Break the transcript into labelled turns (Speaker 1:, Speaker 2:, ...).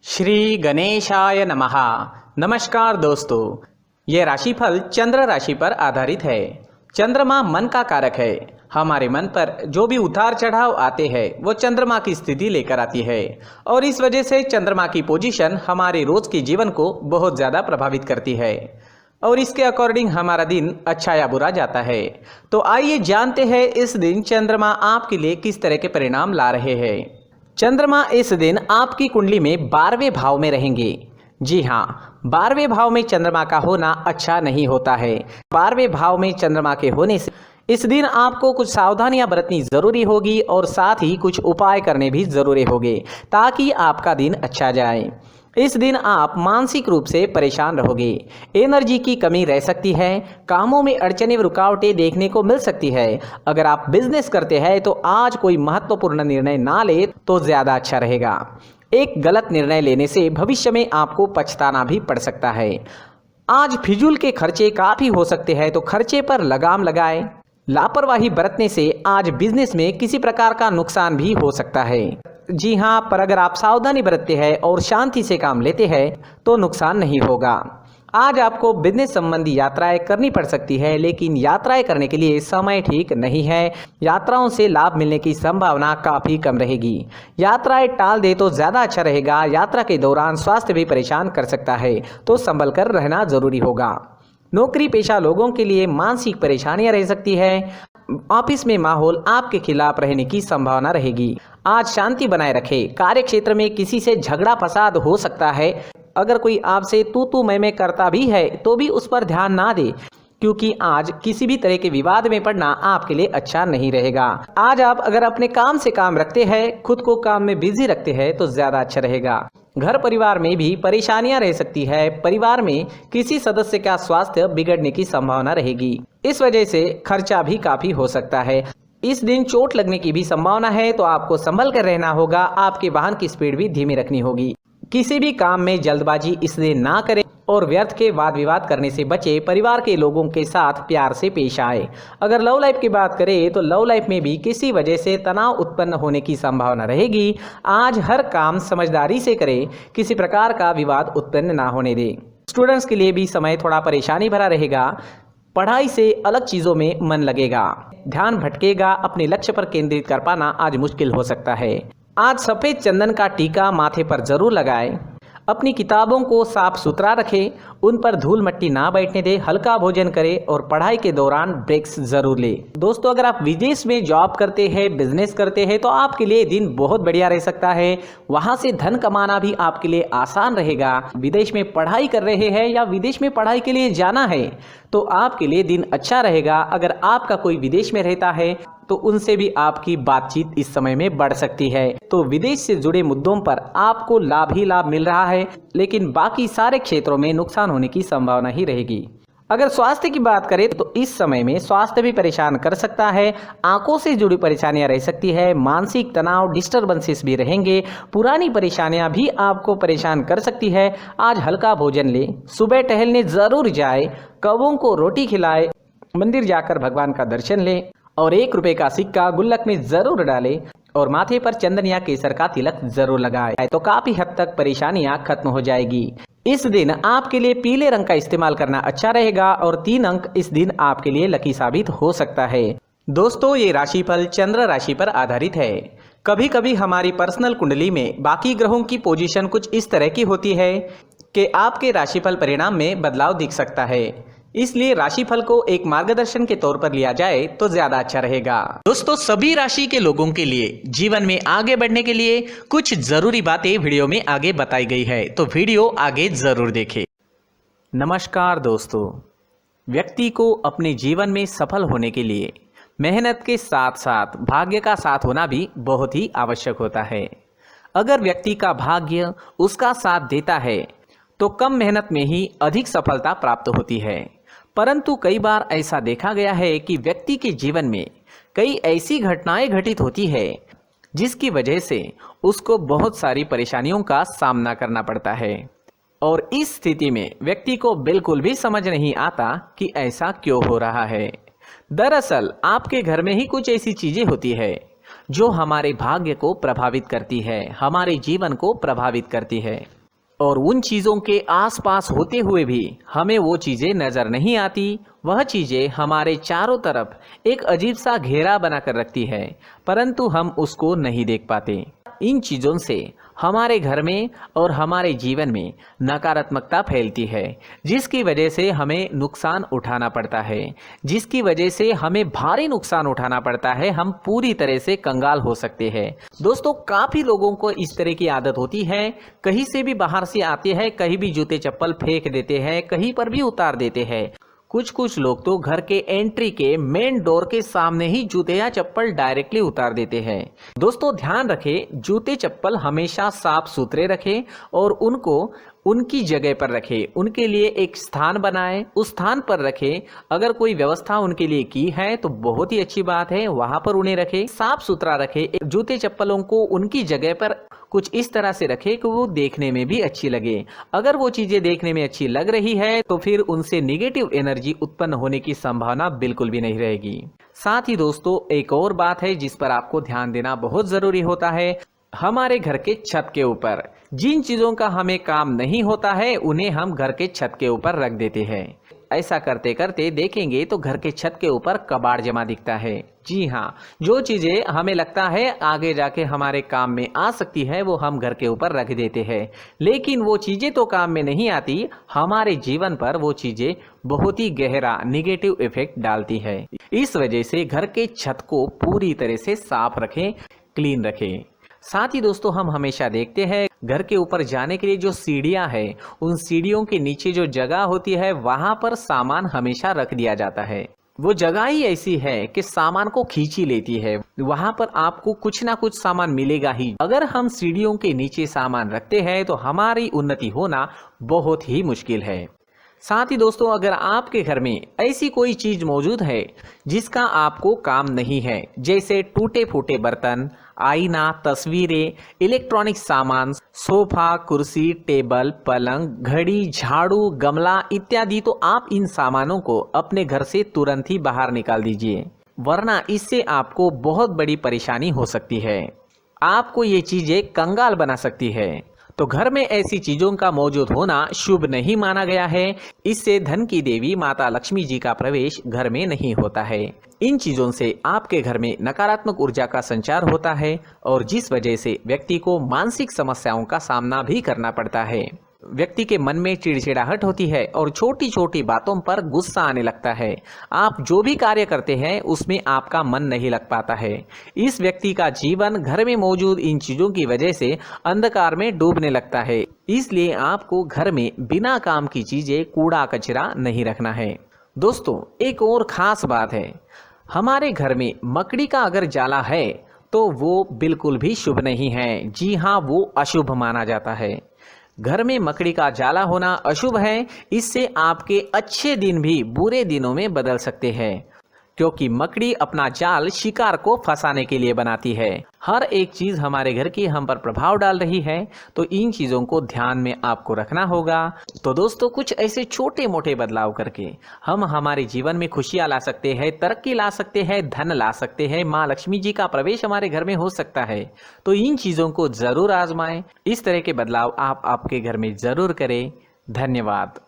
Speaker 1: श्री गणेशाय नमः। नमस्कार दोस्तों, ये राशिफल चंद्र राशि पर आधारित है। चंद्रमा मन का कारक है। हमारे मन पर जो भी उतार चढ़ाव आते हैं वो चंद्रमा की स्थिति लेकर आती है और इस वजह से चंद्रमा की पोजीशन हमारे रोज के जीवन को बहुत ज़्यादा प्रभावित करती है और इसके अकॉर्डिंग हमारा दिन अच्छा या बुरा जाता है। तो आइए जानते हैं इस दिन चंद्रमा आपके लिए किस तरह के परिणाम ला रहे हैं। चंद्रमा इस दिन आपकी कुंडली में 12वें भाव में रहेंगे। जी हाँ, 12वें भाव में चंद्रमा का होना अच्छा नहीं होता है। 12वें भाव में चंद्रमा के होने से इस दिन आपको कुछ सावधानियां बरतनी जरूरी होगी और साथ ही कुछ उपाय करने भी जरूरी होंगे ताकि आपका दिन अच्छा जाए। इस दिन आप मानसिक रूप से परेशान रहोगे, एनर्जी की कमी रह सकती है, कामों में अड़चनें व रुकावटें देखने को मिल सकती है। अगर आप बिजनेस करते हैं तो आज कोई महत्वपूर्ण निर्णय ना ले तो ज़्यादा अच्छा रहेगा। एक गलत निर्णय लेने से भविष्य में आपको पछताना भी पड़ सकता है। आज फिजूल के खर्चे काफ़ी हो सकते हैं, तो खर्चे पर लगाम लगाएं। लापरवाही बरतने से आज बिजनेस में किसी प्रकार का नुकसान भी हो सकता है। जी हाँ, पर अगर आप सावधानी बरतते हैं और शांति से काम लेते हैं तो नुकसान नहीं होगा। आज आपको बिजनेस संबंधी यात्राएं करनी पड़ सकती है, लेकिन यात्राएं करने के लिए समय ठीक नहीं है। यात्राओं से लाभ मिलने की संभावना काफ़ी कम रहेगी। यात्राएं टाल दे तो ज़्यादा अच्छा रहेगा। यात्रा के दौरान स्वास्थ्य भी परेशान कर सकता है, तो संभल कर रहना जरूरी होगा। नौकरी पेशा लोगों के लिए मानसिक परेशानियां रह सकती है। ऑफिस में माहौल आपके खिलाफ रहने की संभावना रहेगी। आज शांति बनाए रखें। कार्य क्षेत्र में किसी से झगड़ा फसाद हो सकता है। अगर कोई आपसे तू मैं करता भी है तो भी उस पर ध्यान ना दे, क्योंकि आज किसी भी तरह के विवाद में पड़ना आपके लिए अच्छा नहीं रहेगा। आज आप अगर अपने काम से काम रखते हैं, खुद को काम में बिजी रखते हैं तो ज्यादा अच्छा रहेगा। घर परिवार में भी परेशानियां रह सकती है। परिवार में किसी सदस्य का स्वास्थ्य बिगड़ने की संभावना रहेगी। इस वजह से खर्चा भी काफी हो सकता है। इस दिन चोट लगने की भी संभावना है, तो आपको संभल कर रहना होगा। आपके वाहन की स्पीड भी धीमी रखनी होगी। किसी भी काम में जल्दबाजी इस दिन ना करें और व्यर्थ के वाद विवाद करने से बचे। परिवार के लोगों के साथ प्यार से पेश आए। अगर लव लाइफ की बात करें तो लव लाइफ में भी किसी वजह से तनाव उत्पन्न होने की संभावना रहेगी। आज हर काम समझदारी से करें, किसी प्रकार का विवाद उत्पन्न ना होने दें। स्टूडेंट्स के लिए भी समय थोड़ा परेशानी भरा रहेगा। पढ़ाई से अलग चीज़ों में मन लगेगा, ध्यान भटकेगा। अपने लक्ष्य पर केंद्रित कर पाना आज मुश्किल हो सकता है। आज सफ़ेद चंदन का टीका माथे पर जरूर लगाएं। अपनी किताबों को साफ सुथरा रखें, उन पर धूल मिट्टी ना बैठने दें। हल्का भोजन करें और पढ़ाई के दौरान ब्रेक्स जरूर लें। दोस्तों, अगर आप विदेश में जॉब करते हैं, बिजनेस करते हैं तो आपके लिए दिन बहुत बढ़िया रह सकता है। वहां से धन कमाना भी आपके लिए आसान रहेगा। विदेश में पढ़ाई कर रहे हैं या विदेश में पढ़ाई के लिए जाना है तो आपके लिए दिन अच्छा रहेगा। अगर आपका कोई विदेश में रहता है तो उनसे भी आपकी बातचीत इस समय में बढ़ सकती है। तो विदेश से जुड़े मुद्दों पर आपको लाभ ही लाभ मिल रहा है, लेकिन बाकी सारे क्षेत्रों में नुकसान होने की संभावना ही रहेगी। अगर स्वास्थ्य की बात करें तो इस समय में स्वास्थ्य भी परेशान कर सकता है। आंखों से जुड़ी परेशानियां रह सकती है। मानसिक तनाव, डिस्टर्बेंसेस भी रहेंगे। पुरानी परेशानियां भी आपको परेशान कर सकती है। आज हल्का भोजन ले, सुबह टहलने जरूर जाए, कौवों को रोटी खिलाए, मंदिर जाकर भगवान का दर्शन लें और 1 रुपए का सिक्का गुल्लक में जरूर डालें और माथे पर चंदन या केसर का तिलक जरूर लगाएं, तो काफी हद तक परेशानियां खत्म हो जाएगी। इस दिन आपके लिए पीले रंग का इस्तेमाल करना अच्छा रहेगा और 3 अंक इस दिन आपके लिए लकी साबित हो सकता है। दोस्तों, ये राशिफल चंद्र राशि पर आधारित है। कभी कभी हमारी पर्सनल कुंडली में बाकी ग्रहों की पोजीशन कुछ इस तरह की होती है कि आपके राशिफल परिणाम में बदलाव दिख सकता है। इसलिए राशिफल को एक मार्गदर्शन के तौर पर लिया जाए तो ज्यादा अच्छा रहेगा। दोस्तों, सभी राशि के लोगों के लिए जीवन में आगे बढ़ने के लिए कुछ जरूरी बातें वीडियो में आगे बताई गई है, तो वीडियो आगे जरूर देखें। नमस्कार दोस्तों, व्यक्ति को अपने जीवन में सफल होने के लिए मेहनत के साथ साथ भाग्य का साथ होना भी बहुत ही आवश्यक होता है। अगर व्यक्ति का भाग्य उसका साथ देता है तो कम मेहनत में ही अधिक सफलता प्राप्त होती है। परंतु कई बार ऐसा देखा गया है कि व्यक्ति के जीवन में कई ऐसी घटनाएं घटित होती है जिसकी वजह से उसको बहुत सारी परेशानियों का सामना करना पड़ता है और इस स्थिति में व्यक्ति को बिल्कुल भी समझ नहीं आता कि ऐसा क्यों हो रहा है। दरअसल आपके घर में ही कुछ ऐसी चीजें होती है जो हमारे भाग्य को प्रभावित करती है, हमारे जीवन को प्रभावित करती है। और उन चीज़ों के आसपास होते हुए भी हमें वो चीज़ें नज़र नहीं आती। वह चीज़ें हमारे चारों तरफ एक अजीब सा घेरा बनाकर रखती है, परंतु हम उसको नहीं देख पाते। इन चीज़ों से हमारे घर में और हमारे जीवन में नकारात्मकता फैलती है, जिसकी वजह से हमें नुकसान उठाना पड़ता है, जिसकी वजह से हमें भारी नुकसान उठाना पड़ता है। हम पूरी तरह से कंगाल हो सकते हैं। दोस्तों, काफ़ी लोगों को इस तरह की आदत होती है, कहीं से भी बाहर से आते हैं, कहीं भी जूते चप्पल फेंक देते हैं, कहीं पर भी उतार देते हैं। कुछ लोग तो घर के एंट्री के मेन डोर के सामने ही जूते या चप्पल डायरेक्टली उतार देते हैं। दोस्तों, ध्यान रखें, जूते चप्पल हमेशा साफ सुथरे रखें और उनको उनकी जगह पर रखें। उनके लिए एक स्थान बनाएं, उस स्थान पर रखें। अगर कोई व्यवस्था उनके लिए की है तो बहुत ही अच्छी बात है, वहां पर उन्हें रखें, साफ सुथरा रखें। जूते चप्पलों को उनकी जगह पर कुछ इस तरह से रखें कि वो देखने में भी अच्छी लगे। अगर वो चीजें देखने में अच्छी लग रही है तो फिर उनसे नेगेटिव एनर्जी उत्पन्न होने की संभावना बिल्कुल भी नहीं रहेगी। साथ ही दोस्तों, एक और बात है जिस पर आपको ध्यान देना बहुत जरूरी होता है। हमारे घर के छत के ऊपर जिन चीजों का हमें काम नहीं होता है उन्हें हम घर के छत के ऊपर रख देते हैं। ऐसा करते करते देखेंगे तो घर के छत के ऊपर कबाड़ जमा दिखता है। जी हाँ, जो चीजें हमें लगता है आगे जाके हमारे काम में आ सकती है वो हम घर के ऊपर रख देते हैं, लेकिन वो चीजें तो काम में नहीं आती, हमारे जीवन पर वो चीजें बहुत ही गहरा निगेटिव इफेक्ट डालती है। इस वजह से घर के छत को पूरी तरह से साफ रखें, क्लीन रखें। साथ ही दोस्तों, हम हमेशा देखते हैं घर के ऊपर जाने के लिए जो सीढ़ियां हैं, उन सीढ़ियों के नीचे जो जगह होती है वहां पर सामान हमेशा रख दिया जाता है। वो जगह ही ऐसी है कि सामान को खींची लेती है, वहां पर आपको कुछ ना कुछ सामान मिलेगा ही। अगर हम सीढ़ियों के नीचे सामान रखते हैं तो हमारी उन्नति होना बहुत ही मुश्किल है। साथ ही दोस्तों, अगर आपके घर में ऐसी कोई चीज मौजूद है जिसका आपको काम नहीं है, जैसे टूटे फूटे बर्तन, आईना, तस्वीरें, इलेक्ट्रॉनिक सामान, सोफा, कुर्सी, टेबल, पलंग, घड़ी, झाड़ू, गमला इत्यादि, तो आप इन सामानों को अपने घर से तुरंत ही बाहर निकाल दीजिए, वरना इससे आपको बहुत बड़ी परेशानी हो सकती है। आपको ये चीजें कंगाल बना सकती है। तो घर में ऐसी चीजों का मौजूद होना शुभ नहीं माना गया है। इससे धन की देवी माता लक्ष्मी जी का प्रवेश घर में नहीं होता है। इन चीजों से आपके घर में नकारात्मक ऊर्जा का संचार होता है और जिस वजह से व्यक्ति को मानसिक समस्याओं का सामना भी करना पड़ता है। व्यक्ति के मन में चिड़चिड़ाहट होती है और छोटी छोटी बातों पर गुस्सा आने लगता है। आप जो भी कार्य करते हैं उसमें आपका मन नहीं लग पाता है। इस व्यक्ति का जीवन घर में मौजूद इन चीजों की वजह से अंधकार में डूबने लगता है। इसलिए आपको घर में बिना काम की चीजें, कूड़ा कचरा नहीं रखना है। दोस्तों, एक और खास बात है, हमारे घर में मकड़ी का अगर जाला है तो वो बिल्कुल भी शुभ नहीं है। जी हाँ, वो अशुभ माना जाता है। घर में मकड़ी का जाला होना अशुभ है। इससे आपके अच्छे दिन भी बुरे दिनों में बदल सकते हैं, क्योंकि मकड़ी अपना जाल शिकार को फंसाने के लिए बनाती है। हर एक चीज हमारे घर की हम पर प्रभाव डाल रही है, तो इन चीजों को ध्यान में आपको रखना होगा। तो दोस्तों, कुछ ऐसे छोटे मोटे बदलाव करके हम हमारे जीवन में खुशियां ला सकते हैं, तरक्की ला सकते हैं, धन ला सकते हैं, माँ लक्ष्मी जी का प्रवेश हमारे घर में हो सकता है। तो इन चीजों को जरूर आजमाएं। इस तरह के बदलाव आप आपके घर में जरूर करें। धन्यवाद।